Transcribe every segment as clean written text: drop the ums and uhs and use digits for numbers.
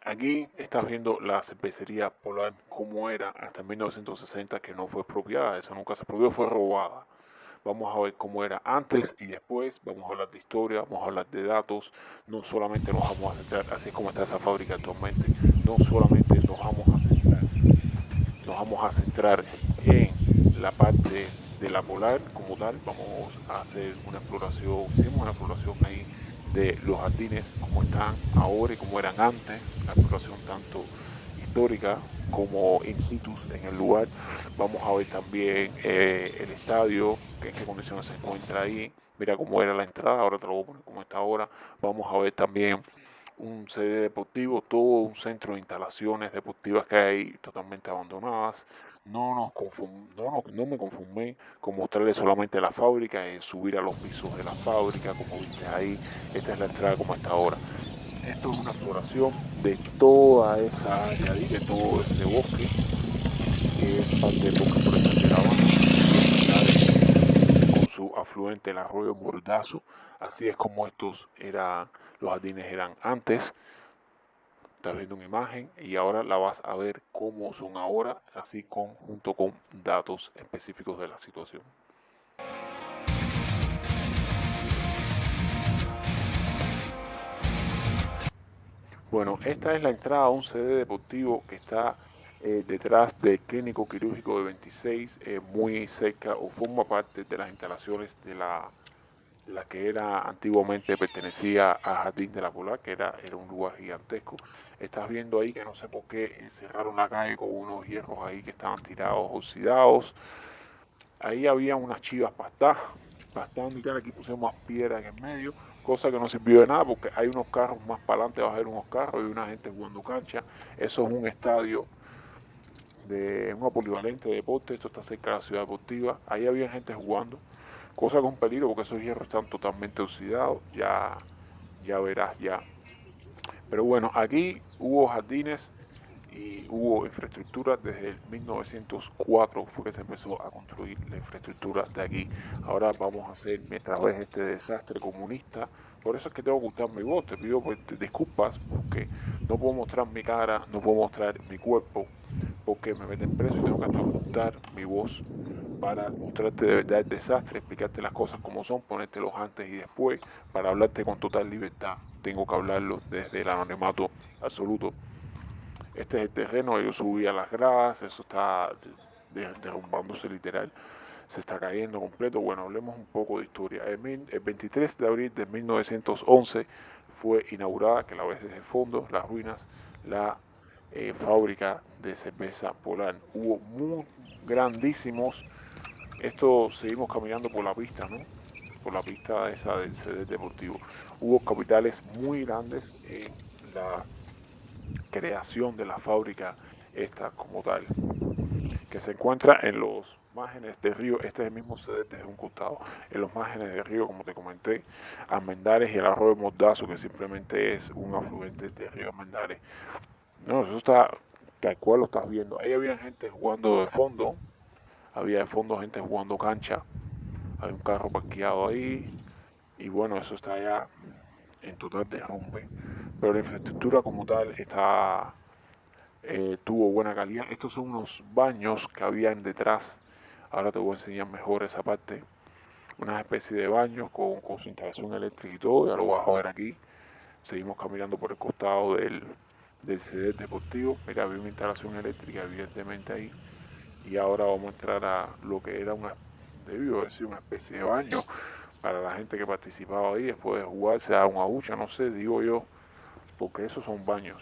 Aquí estás viendo la cervecería Polar como era hasta 1960, que no fue expropiada, esa nunca se expropió, fue robada. Vamos a ver cómo era antes y después, vamos a hablar de historia, vamos a hablar de datos, no solamente nos vamos a centrar, así es como está esa fábrica actualmente, no solamente nos vamos a centrar en la parte de la Polar como tal, vamos a hacer una exploración, hicimos una exploración ahí de los jardines como están ahora y como eran antes, la exploración tanto histórica como in situ en el lugar. Vamos a ver también el estadio, en qué condiciones se encuentra ahí. Mira cómo era la entrada, ahora te lo voy a poner como está ahora. Vamos a ver también un CD deportivo, todo un centro de instalaciones deportivas que hay totalmente abandonadas. No me conformé con mostrarles solamente la fábrica, subir a los pisos de la fábrica, como viste ahí. Esta es la entrada como está ahora. Esto es una exploración de toda esa área ahí, de todo ese bosque, que es parte del bosque forestal de La Habana, con su afluente el arroyo Mordazo. Así es como los jardines eran antes. Estás viendo una imagen y ahora la vas a ver cómo son ahora, así junto con datos específicos de la situación. Bueno, esta es la entrada a un CD deportivo que está detrás del Clínico Quirúrgico de 26, muy cerca o forma parte de las instalaciones de la que era antiguamente pertenecía a Jardín de la Polar, que era un lugar gigantesco. Estás viendo ahí que no sé por qué cerraron la calle con unos hierros ahí que estaban tirados, oxidados. Ahí había unas chivas pastando y tal. Aquí pusimos más piedra en el medio, cosa que no sirvió de nada porque hay unos carros más para adelante, va a haber unos carros y una gente jugando cancha. Eso es un estadio de una polivalente de deporte. Esto está cerca de la ciudad deportiva. Ahí había gente jugando, cosa que es un peligro porque esos hierros están totalmente oxidados. Ya verás ya. Pero bueno, aquí hubo jardines y hubo infraestructura desde el 1904 fue que se empezó a construir la infraestructura de aquí. Ahora vamos a hacer, mientras ves este desastre comunista, por eso es que tengo que ocultar mi voz, te pido pues, disculpas porque no puedo mostrar mi cara, no puedo mostrar mi cuerpo, porque me meten preso y tengo que hasta ocultar mi voz para mostrarte de verdad el desastre, explicarte las cosas como son, ponerte los antes y después, para hablarte con total libertad. Tengo que hablarlo desde el anonimato absoluto. Este es el terreno, yo subí a las gradas, eso está derrumbándose literal, se está cayendo completo. Bueno, hablemos un poco de historia. El 23 de abril de 1911 fue inaugurada, que la ves desde el fondo, las ruinas, la fábrica de cerveza Polar. Hubo muy grandísimos, esto seguimos caminando por la pista, ¿no? Por la pista esa del CD deportivo. Hubo capitales muy grandes en la creación de la fábrica esta como tal, que se encuentra en los márgenes del río. Este es el mismo CD desde un costado, en los márgenes del río, como te comenté, Almendares y el arroyo Mordazo, que simplemente es un afluente del río Almendares. No, eso está tal cual lo estás viendo. Ahí había gente jugando de fondo, había de fondo gente jugando cancha, hay un carro parqueado ahí, y bueno, eso está ya en total derrumbe. Pero la infraestructura como tal tuvo buena calidad. Estos son unos baños que habían detrás. Ahora te voy a enseñar mejor esa parte. Una especie de baños con su instalación eléctrica y todo. Ya lo vas a ver aquí. Seguimos caminando por el costado del CD deportivo. Mira, había una instalación eléctrica evidentemente ahí. Y ahora vamos a entrar a lo que era debió decir, una especie de baño para la gente que participaba ahí. Después de jugar se da una ducha, no sé, digo yo, porque esos son baños.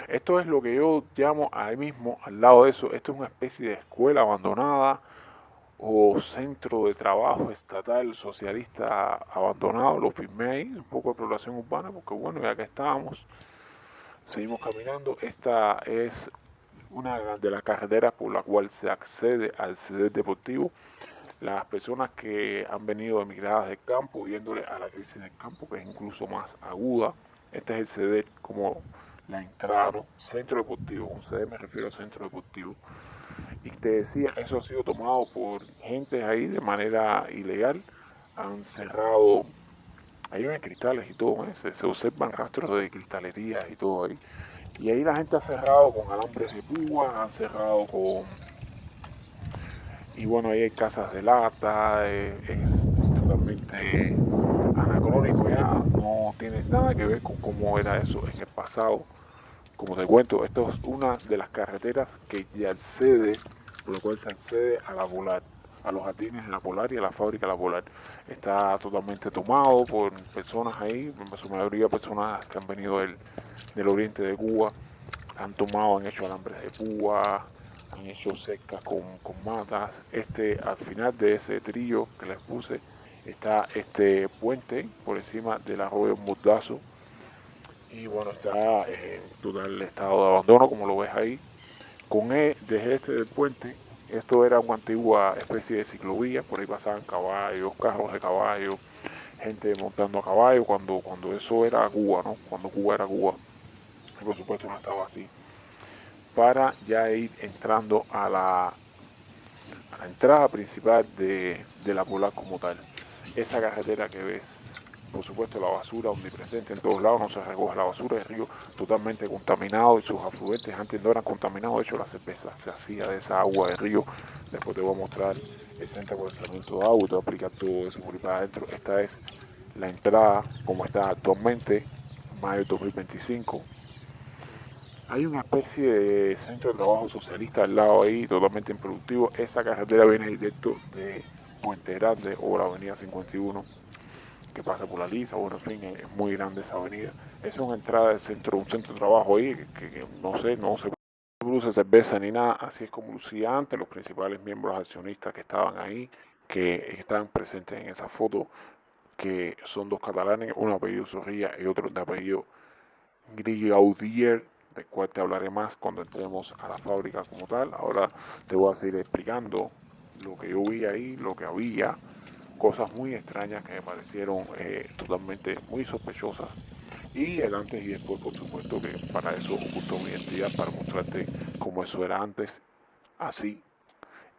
Esto es lo que yo llamo ahí mismo, al lado de eso, esto es una especie de escuela abandonada o centro de trabajo estatal socialista abandonado. Lo firmé ahí, un poco de exploración urbana, porque bueno, ya que estábamos, seguimos caminando. Esta es una de las carreteras por la cual se accede al CD deportivo. Las personas que han venido emigradas del campo, viéndole a la crisis del campo, que es incluso más aguda. Este es el CD como la entrada, ¿no? Centro deportivo, con CD me refiero a centro deportivo. Y te decía, eso ha sido tomado por gente ahí de manera ilegal. Han cerrado ahí ven cristales y todo, ¿eh? Se observan rastros de cristalería y todo ahí. Y ahí la gente ha cerrado con alambres de púa, han cerrado con... Y bueno, ahí hay casas de lata, es totalmente anacrónico ya, no tiene nada que ver con cómo era eso en el pasado. Como te cuento, esto es una de las carreteras que ya accede, por lo cual se accede a la Polar, a los jardines de la Polar y a la fábrica de la Polar. Está totalmente tomado por personas ahí, en su mayoría personas que han venido del oriente de Cuba, han tomado, han hecho alambres de púa, han hecho cercas con matas. Al final de ese trillo que les puse está este puente por encima del arroyo Mordazo, y bueno, está en total estado de abandono, como lo ves ahí. Desde este del puente, esto era una antigua especie de ciclovía, por ahí pasaban caballos, carros de caballo, gente montando a caballo, cuando eso era Cuba, ¿no? Cuando Cuba era Cuba. Y por supuesto no estaba así. Para ya ir entrando a la entrada principal de la Polar como tal. Esa carretera que ves, por supuesto la basura omnipresente en todos lados, no se recoge la basura, el río totalmente contaminado y sus afluentes antes no eran contaminados, de hecho la cerveza se hacía de esa agua del río. Después te voy a mostrar el centro de procesamiento de agua y te voy a explicar todo eso por ahí para adentro. Esta es la entrada como está actualmente, mayo de 2025. Hay una especie de centro de trabajo socialista al lado ahí, totalmente improductivo. Esa carretera viene directo de Puente Grande o la avenida 51, que pasa por la Lisa. Bueno, en fin, es muy grande esa avenida. Esa es una entrada del centro, un centro de trabajo ahí, que no se produce cerveza ni nada. Así es como lucía antes, los principales miembros accionistas que estaban ahí, que están presentes en esa foto, que son dos catalanes, uno de apellido Zorrilla y otro de apellido Grigaudier, del cual te hablaré más cuando entremos a la fábrica como tal. Ahora te voy a seguir explicando lo que yo vi ahí, lo que había, cosas muy extrañas que me parecieron totalmente muy sospechosas. Y el antes y después, por supuesto, que para eso oculto mi identidad, para mostrarte cómo eso era antes, así,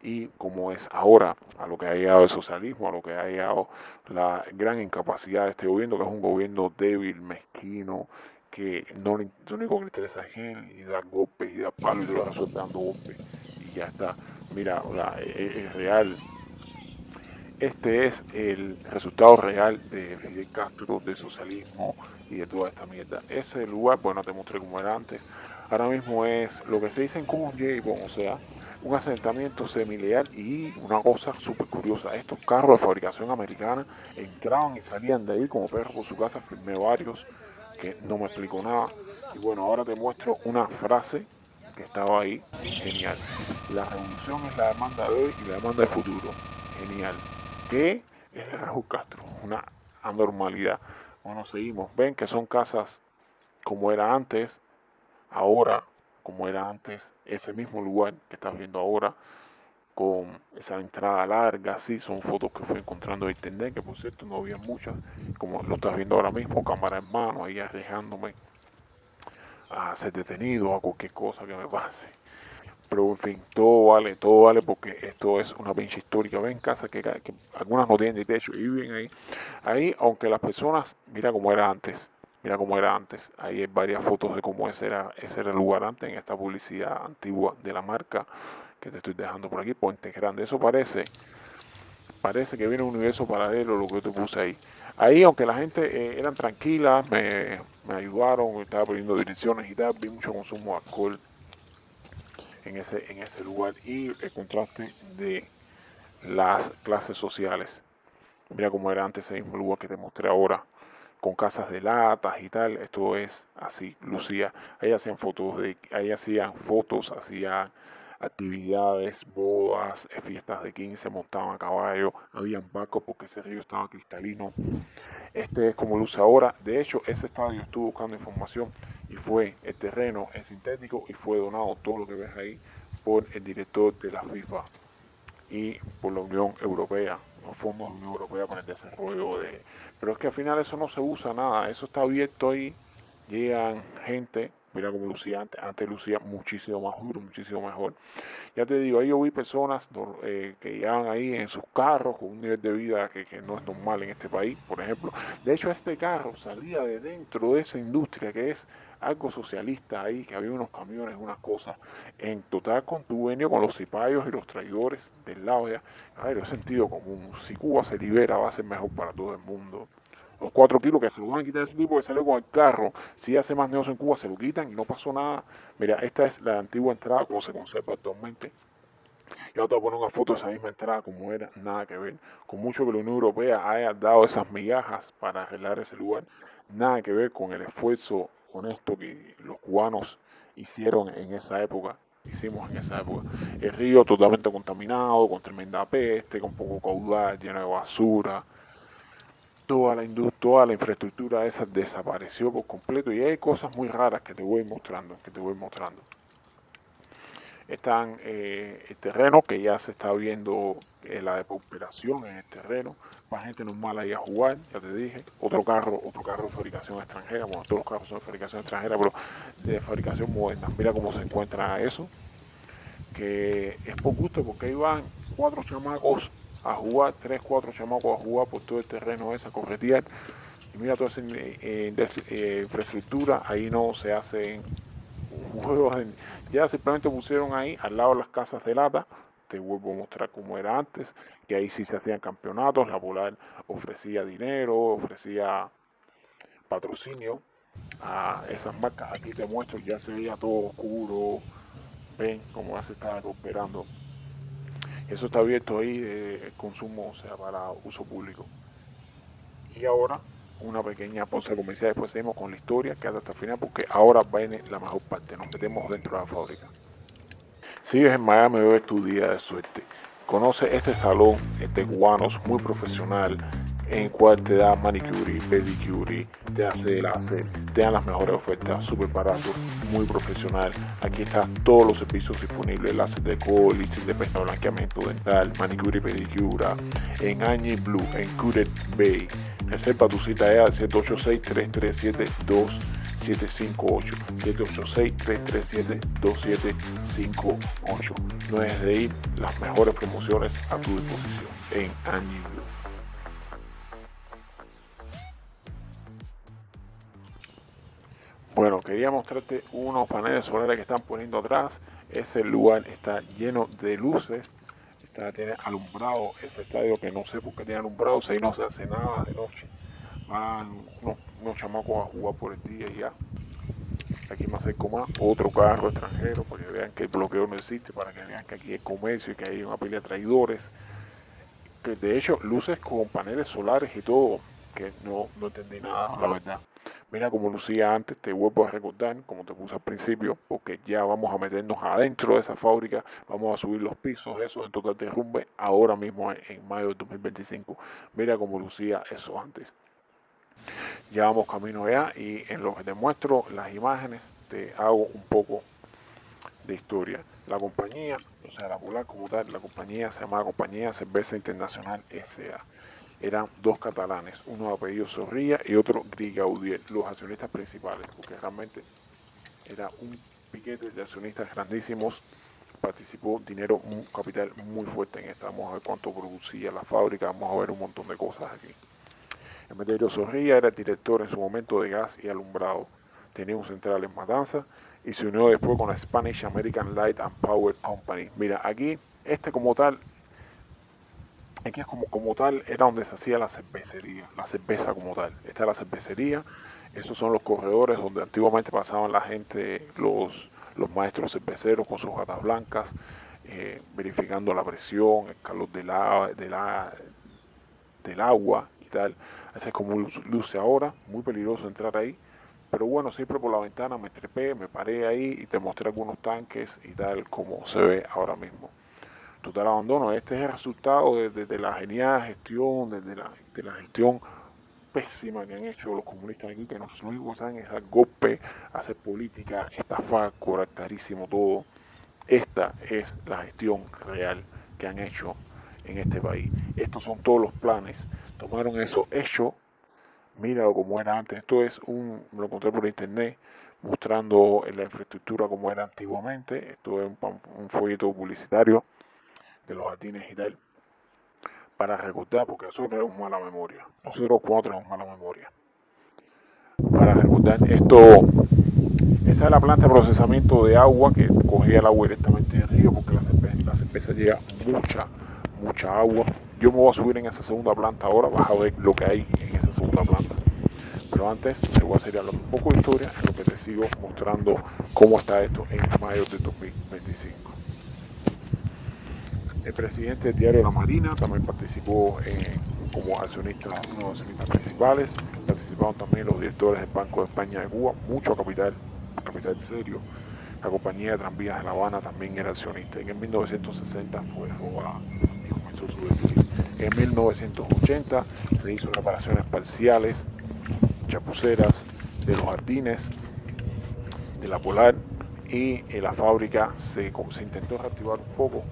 y cómo es ahora, a lo que ha llegado el socialismo, a lo que ha llegado la gran incapacidad de este gobierno, que es un gobierno débil, mezquino, que no le, lo único que le interesa es él y dar golpes y dar palos y lo resuelve dando golpes y ya está. Mira, es real. Este es el resultado real de Fidel Castro, del socialismo y de toda esta mierda. Ese lugar, bueno, te mostré cómo era antes. Ahora mismo es lo que se dice en Cuba un J-Bon, o sea, un asentamiento semileal. Y una cosa súper curiosa, estos carros de fabricación americana entraban y salían de ahí como perros por su casa. Firmé varios que no me explicó nada. Y bueno, ahora te muestro una frase que estaba ahí, genial. La revolución es la demanda de hoy y la demanda del futuro. Genial. ¿Qué es Raúl Castro? Una anormalidad. Bueno, seguimos. Ven que son casas como era antes, ahora, como era antes, ese mismo lugar que estás viendo ahora, con esa entrada larga, sí, son fotos que fui encontrando en internet, que por cierto no había muchas, como lo estás viendo ahora mismo, cámara en mano, ahí arriesgándome a ser detenido, a cualquier cosa que me pase. Pero en fin, todo vale porque esto es una pinche histórica. Ven casas que algunas no tienen ni techo y viven ahí. Ahí, aunque las personas, mira cómo era antes, mira cómo era antes. Ahí hay varias fotos de cómo ese era el lugar antes en esta publicidad antigua de la marca que te estoy dejando por aquí, Puente Grande. Eso parece que viene un universo paralelo lo que yo te puse ahí. Ahí, aunque la gente eran tranquilas, me ayudaron, me estaba poniendo direcciones y tal, vi mucho consumo de alcohol en ese lugar y el contraste de las clases sociales. Mira cómo era antes ese mismo lugar que te mostré ahora, con casas de latas y tal. Esto es así, lucía. Ahí hacían fotos, hacían actividades, bodas, fiestas de 15, montaban a caballo, habían barcos porque ese río estaba cristalino. Este es como luce ahora. De hecho, ese estadio estuvo buscando información y el terreno es sintético y fue donado todo lo que ves ahí por el director de la FIFA y por la Unión Europea, los fondos de la Unión Europea para el desarrollo Pero es que al final eso no se usa nada, eso está abierto ahí, llegan gente Mira cómo lucía antes. Antes lucía muchísimo más duro, muchísimo mejor. Ya te digo, ahí yo vi personas que llegaban ahí en sus carros con un nivel de vida que no es normal en este país, por ejemplo. De hecho, este carro salía de dentro de esa industria que es algo socialista ahí, que había unos camiones, unas cosas, en total contubernio con los cipayos y los traidores del lado ya. A ver, el sentido común. Si Cuba se libera, va a ser mejor para todo el mundo. Los 4 kilos que se lo van a quitar a ese tipo que salió con el carro, si hace más negocio en Cuba, se lo quitan y no pasó nada. Mira, esta es la antigua entrada como se conserva actualmente. Yo te voy a poner una foto de esa misma entrada como era, nada que ver. Con mucho que la Unión Europea haya dado esas migajas para arreglar ese lugar, nada que ver con el esfuerzo honesto que los cubanos hicieron en esa época, hicimos en esa época. El río totalmente contaminado, con tremenda peste, con poco caudal, lleno de basura. Toda la industria, toda la infraestructura esa desapareció por completo y hay cosas muy raras que te voy mostrando, Están el terreno que ya se está viendo la depauperación en el terreno, más gente normal ahí a jugar, ya te dije, otro carro de fabricación extranjera, bueno, todos los carros son de fabricación extranjera, pero de fabricación moderna. Mira cómo se encuentra eso, que es por gusto porque ahí van 4 chamacos a jugar, 3, 4 chamacos a jugar por todo el terreno ese, a corretear. Y mira toda esa infraestructura, ahí no se hacen juegos, ya simplemente pusieron ahí al lado de las casas de lata. Te vuelvo a mostrar cómo era antes, que ahí sí se hacían campeonatos, la Polar ofrecía dinero, ofrecía patrocinio a esas marcas. Aquí te muestro, ya se veía todo oscuro, ven cómo ya se estaba recuperando. Eso está abierto ahí de consumo, o sea, para uso público. Y ahora una pequeña pausa comercial, después seguimos con la historia, quédate hasta el final porque ahora viene la mejor parte, nos metemos dentro de la fábrica. Sigues en Miami, hoy es tu día de suerte. Conoce este salón de cubanos muy profesional, en el cual te da manicure, pedicure, te hace láser, te dan las mejores ofertas, súper barato, muy profesional. Aquí están todos los servicios disponibles, láser de col, de pestaña, blanqueamiento dental, manicure y pedicure, en Angie Blue, en Curet Bay. Reserva tu cita al 786-337-2758, 786-337-2758. No es de ir, las mejores promociones a tu disposición en Angie Blue. Bueno, quería mostrarte unos paneles solares que están poniendo atrás. Ese lugar está lleno de luces. Tiene alumbrado ese estadio que no sé por qué tiene alumbrado, si ahí no se hace nada de noche. Van unos chamacos a jugar por el día y ya. Aquí me acerco más, otro carro extranjero, para que vean que el bloqueo no existe, para que vean que aquí hay comercio y que hay una pila de traidores. Que de hecho, luces con paneles solares y todo, que no entendí nada, la verdad. Mira como lucía antes, te vuelvo a recordar, como te puse al principio, porque ya vamos a meternos adentro de esa fábrica, vamos a subir los pisos, esos en total derrumbe, ahora mismo en mayo de 2025. Mira como lucía eso antes. Ya vamos camino allá y en lo que te muestro las imágenes, te hago un poco de historia. La compañía, o sea, la Polar como tal, la compañía se llamaba Compañía Cerveza Internacional S.A. Eran 2 catalanes, uno de apellido Zorrilla y otro Grigaudier, los accionistas principales, porque realmente era un piquete de accionistas grandísimos. Participó dinero, un capital muy fuerte en esta. Vamos a ver cuánto producía la fábrica, vamos a ver un montón de cosas aquí. Emeterio Zorrilla era el director en su momento de gas y alumbrado. Tenía un central en Matanzas y se unió después con la Spanish American Light and Power Company. Mira, aquí, como tal, aquí es como tal, era donde se hacía la cervecería, la cerveza como tal. Esta es la cervecería, esos son los corredores donde antiguamente pasaban la gente, los maestros cerveceros con sus batas blancas, verificando la presión, el calor del agua y tal. Así es como luce ahora, muy peligroso entrar ahí. Pero bueno, siempre por la ventana me trepé, me paré ahí y te mostré algunos tanques y tal como se ve ahora mismo. Total abandono. Este es el resultado de la genial gestión, de la gestión pésima que han hecho los comunistas aquí, que no lo único que saben es dar golpe, hacer política, estafar, cobrar carísimo todo. Esta es la gestión real que han hecho en este país. Estos son todos los planes. Tomaron eso hecho Míralo como era antes. Me lo encontré por internet mostrando la infraestructura como era antiguamente. Esto es un folleto publicitario de los jardines y tal, para recordar, porque nosotros tenemos mala memoria. Nosotros cuatro tenemos mala memoria. Para recordar esto, esa es la planta de procesamiento de agua que cogía el agua directamente del río, porque la cerveza llega mucha agua. Yo me voy a subir en esa segunda planta ahora, vas a ver lo que hay en esa segunda planta. Pero antes te voy a hacer un poco de historia en lo que te sigo mostrando cómo está esto en mayo de 2025. El presidente del diario La Marina también participó como accionista, uno de los accionistas principales. Participaron también los directores del Banco de España de Cuba, mucho capital serio. La compañía de tranvías de La Habana también era accionista. En 1960 fue robada y comenzó su declive. En 1980 se hizo reparaciones parciales, chapuceras de los jardines, de la Polar, y la fábrica se intentó reactivar un poco.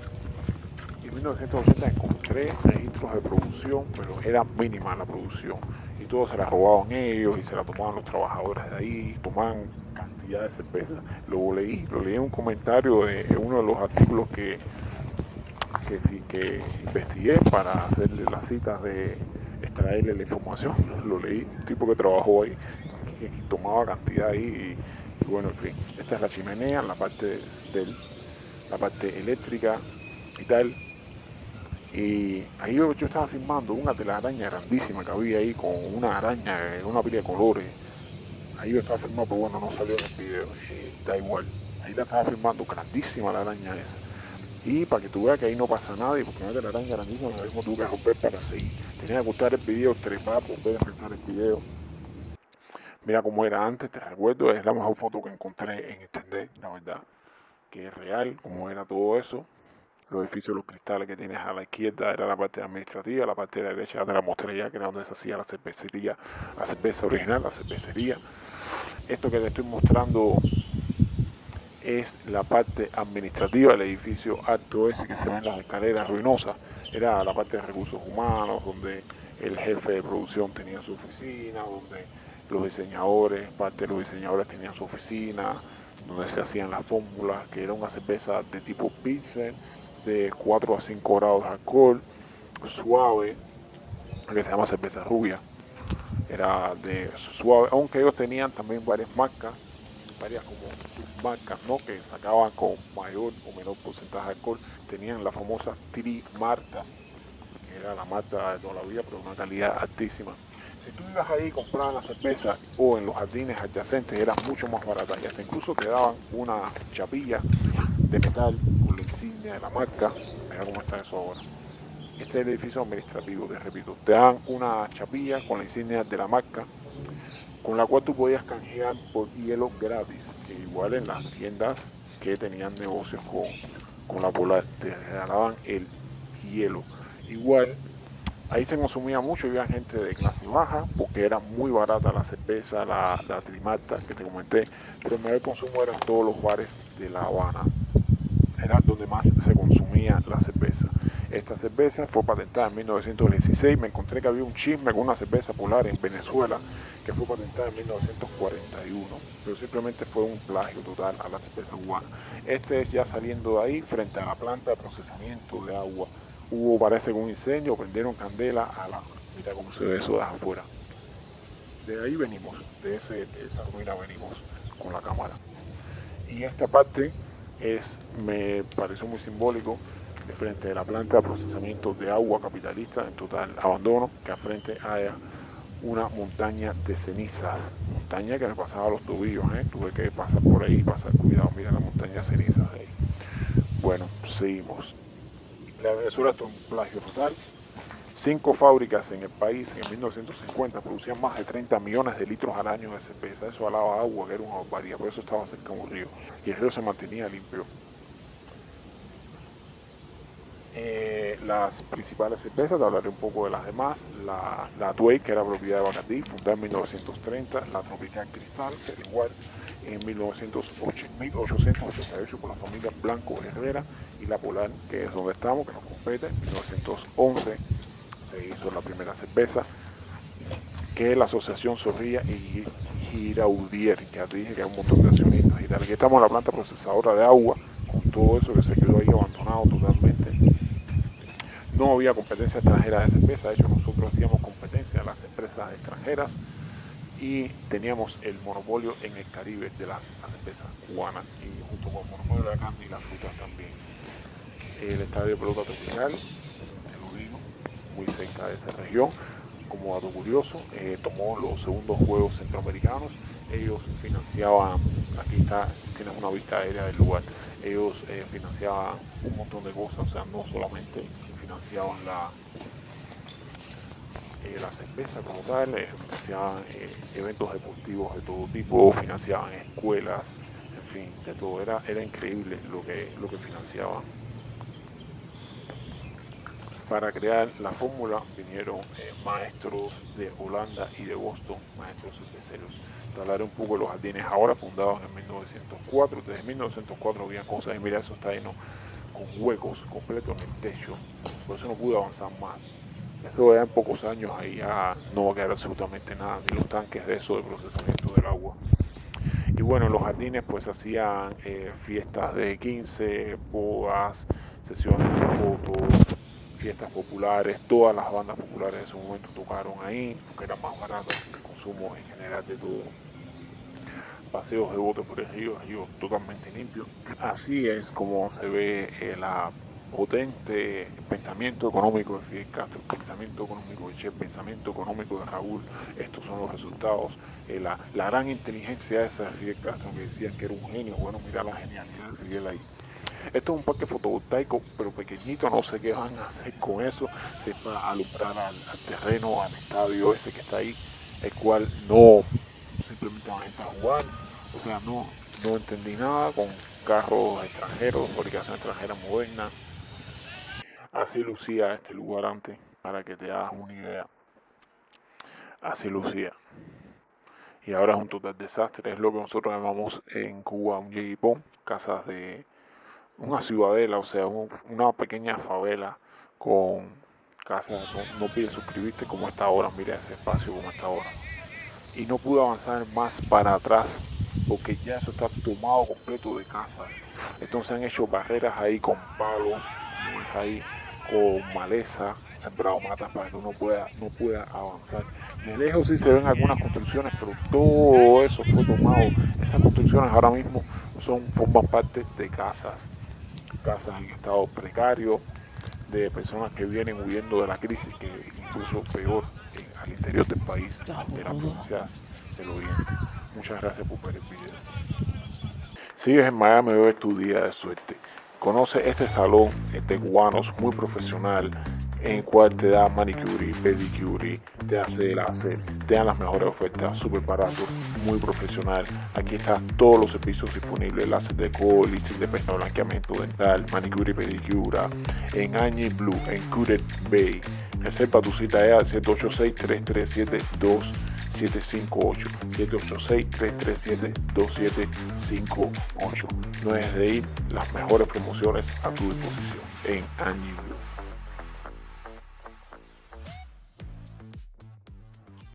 En 1980 encontré registros de producción, pero era mínima la producción. Y todo se la robaban ellos y se la tomaban los trabajadores de ahí, tomaban cantidad de cerveza. Lo leí en un comentario de uno de los artículos que investigué para hacerle las citas de extraerle la información. Lo leí, un tipo que trabajó ahí, que tomaba cantidad ahí y bueno, en fin. Esta es la chimenea, la parte eléctrica y tal. Y ahí yo estaba filmando una telaraña grandísima que había ahí con una araña en una pila de colores. Ahí yo estaba filmando, pero bueno, no salió en el video. Da igual. Ahí la estaba filmando, grandísima la araña esa. Y para que tú veas que ahí no pasa nada, y porque una telaraña grandísima, lo mismo tuve que romper para seguir. Tenía que cortar el video, trepar, volver a empezar el video. Mira cómo era antes, te recuerdo, es la mejor foto que encontré en internet, la verdad. Que es real, cómo era todo eso. Los edificios, los cristales que tienes a la izquierda era la parte administrativa, la parte de la derecha de la mostrería, que era donde se hacía la cervecería, la cerveza original, la cervecería. Esto que te estoy mostrando es la parte administrativa del edificio alto ese que se ven las escaleras ruinosas. Era la parte de recursos humanos, donde el jefe de producción tenía su oficina, donde los diseñadores, parte de los diseñadores tenían su oficina, donde se hacían las fórmulas, que era una cerveza de tipo Pilsen, de 4 a 5 grados de alcohol, suave, que se llama cerveza rubia. Era de suave, aunque ellos tenían también varias como submarcas, ¿no? Que sacaban con mayor o menor porcentaje de alcohol. Tenían la famosa Tri Marta, que era la Marta de toda la vida, pero de una calidad altísima. Si tú ibas ahí y comprabas la cerveza o en los jardines adyacentes, era mucho más barata y hasta incluso te daban una chapilla de metal con la insignia de la marca. Mira cómo está eso ahora. Este es el edificio administrativo, te repito. Te dan una chapilla con la insignia de la marca, con la cual tú podías canjear por hielo gratis, que igual en las tiendas que tenían negocios con la Polar, te regalaban el hielo. Igual, ahí se consumía mucho, había gente de clase baja, porque era muy barata la cerveza, la trimarta que te comenté, pero el mayor consumo eran todos los bares de La Habana, era donde más se consumía la cerveza. Esta cerveza fue patentada en 1916. Me encontré que había un chisme con una cerveza Polar en Venezuela que fue patentada en 1941, pero simplemente fue un plagio total a la cerveza cubana. Este es ya saliendo de ahí, frente a la planta de procesamiento de agua. Hubo, parece que un incendio, prendieron candela a la... Mira cómo se ve eso de afuera. De ahí venimos, de esa ruina venimos con la cámara. Y esta parte me pareció muy simbólico, de frente de la planta de procesamiento de agua capitalista en total abandono, que al frente haya una montaña de cenizas, montaña que me pasaba a los tobillos, tuve que pasar por ahí, pasar cuidado, mira la montaña de cenizas ahí. Bueno, seguimos. La Venezuela es un plagio total. 5 fábricas en el país en 1950 producían más de 30 millones de litros al año de cerveza. Eso alaba agua, que era una barbaridad, por eso estaba cerca de un río. Y el río se mantenía limpio. Las principales cervezas, te hablaré un poco de las demás. La Tuey, que era propiedad de Bacardí, fundada en 1930. La Tropical Cristal, que era igual en 1888 por la familia Blanco Herrera. Y la Polar, que es donde estamos, que nos compete, en 1911 se hizo la primera cerveza. que es la Asociación Zorrilla y Giraudier. Ya te dije que hay un montón de accionistas y tal. Aquí estamos en la planta procesadora de agua, con todo eso que se quedó ahí abandonado totalmente. No había competencia extranjera de cerveza, de hecho nosotros hacíamos competencia a las empresas extranjeras y teníamos el monopolio en el Caribe de la cerveza cubana y junto con el monopolio de la carne y las frutas también. El estadio de pelota tropical, el Odino, muy cerca de esa región. Como dato curioso, tomó los segundos Juegos Centroamericanos. Ellos financiaban, aquí está, tienes una vista aérea del lugar, ellos financiaban un montón de cosas, o sea, no solamente financiaban la cerveza como tal, financiaban eventos deportivos de todo tipo, financiaban escuelas, en fin, de todo. Era increíble lo que financiaban. Para crear la fórmula vinieron maestros de Holanda y de Boston, maestros cerveceros. Te hablaré un poco de los jardines ahora fundados en 1904. Desde 1904 había cosas y mira, eso está lleno con huecos completos en el techo. Por eso no pude avanzar más. Eso ya en pocos años ahí ya no va a quedar absolutamente nada, ni los tanques de eso de procesamiento del agua. Y bueno, en los jardines pues hacían fiestas de 15, bodas, sesiones de fotos, fiestas populares. Todas las bandas populares de ese momento tocaron ahí, porque era más barato el consumo en general de todo. Paseos de bote por el río totalmente limpio. Así es como se ve la potente pensamiento económico de Fidel Castro, el pensamiento económico de Che, el pensamiento económico de Raúl. Estos son los resultados. La gran inteligencia esa de Fidel Castro, que decían que era un genio. Bueno, mira la genialidad de Fidel ahí. Esto es un parque fotovoltaico, pero pequeñito, no sé qué van a hacer con eso. Se va a alumbrar al terreno, al estadio ese que está ahí, el cual no simplemente van a estar jugando. O sea, no entendí nada con carros extranjeros, fabricación extranjera moderna. Así lucía este lugar antes, para que te hagas una idea. Así lucía. Y ahora es un total desastre. Es lo que nosotros llamamos en Cuba un yeyipón, casas de una ciudadela, o sea, una pequeña favela con casas. No pide suscribirte como está ahora, mira ese espacio como está ahora. Y no pude avanzar más para atrás porque ya eso está tomado completo de casas. Entonces han hecho barreras ahí con palos, ahí con maleza, sembrado matas para que uno no pueda avanzar. De lejos sí se ven algunas construcciones, pero todo eso fue tomado. Esas construcciones ahora mismo forman parte de casas en estado precario, de personas que vienen huyendo de la crisis, que incluso peor al interior del país, de las provincias del oriente. Muchas gracias por ver el video. Sigues en Miami, hoy es tu día de suerte. Conoce este salón de cubanos muy profesional, en el cual te da manicure, pedicure, te hace el láser, te dan las mejores ofertas, súper barato, muy profesional. Aquí están todos los servicios disponibles: láser de codo, láser de peinado, blanqueamiento dental, manicure y pedicure, en Angie Blue, en Cooter Bay. Reserva tu cita al 786-337-2758, 786-337-2758. No es de ir, las mejores promociones a tu disposición en Angie Blue.